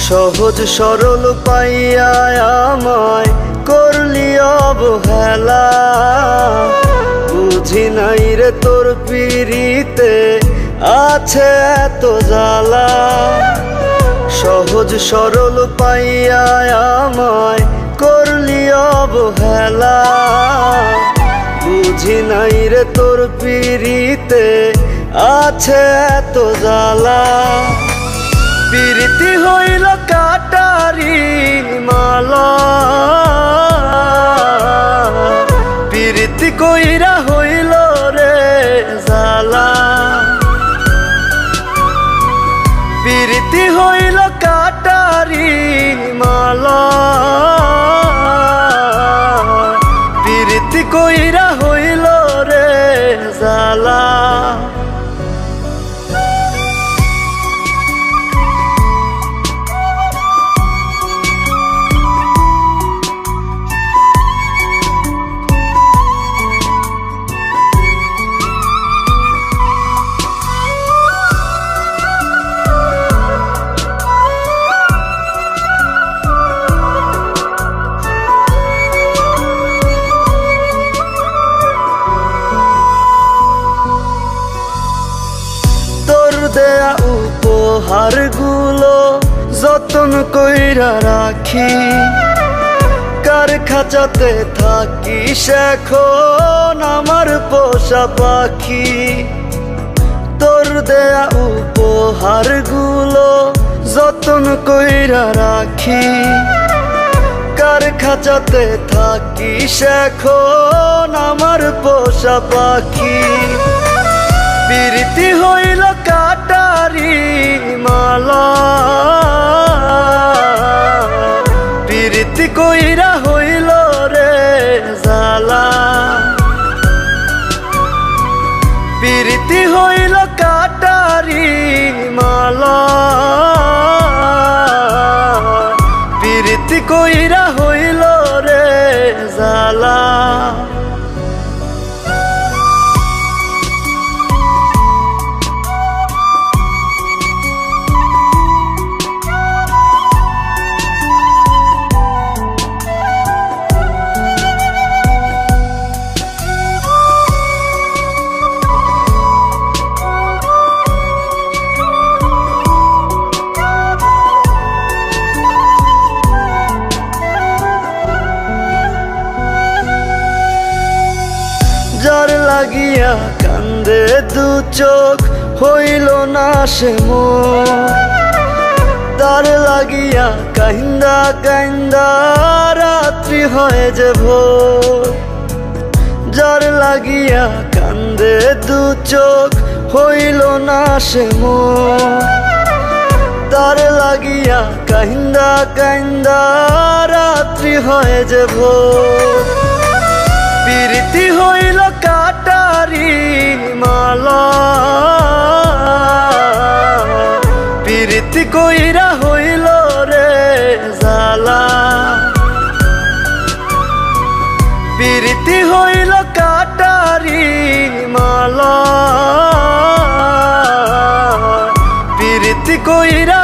সহজ সরল পাইয়া আমায় করলি অবহেলা। বুঝি নাই রে তোর পিরিতে আছে এত জ্বালা। সহজ সরল পাইয়া আমায় করলি অবহেলা। বুঝি নাই রে তোর পিরিতে আছে এত জ্বালা। পিরিতি হইল কাটারি মালা, পিরিতি কইরা হইল রে জ্বালা। পিরিতি হইল কাটারি মালা, পিরিতি কইরা হইল রে জ্বালা। দেয়া উপহার গুলো যতন কইরা রাখি। কার খাঁচাতে থাকিস এখন আমার পোষা পাখি। তোর দেয়া উপহার গুলো যতন কইরা রাখি। কার খাঁচাতে থাকিস এখন আমার পোষা পাখি। পিরিতি হইল কাটারি মালা, পিরিতি কইরা হইল রে জ্বালা। পিরিতি হইল কাটারি মালা, পিরিতি কইরা হইল রে জ্বালা। যার লাগিয়া কান্দে দু চোখ হইল না সে মোর। তার লাগিয়া কান্দা কান্দা রাত্রি হয় যে ভোর। যার লাগিয়া কান্দে দু চোখ হইল না সে মোর। তার লাগিয়া কান্দা কান্দা রাত্রি হয় যে ভোর। পিরিতি হইল কাটারি মালা, পিরিতি কইরা হইল রে জ্বালা। পিরিতি হইল কাটারি মালা, পিরিতি কইরা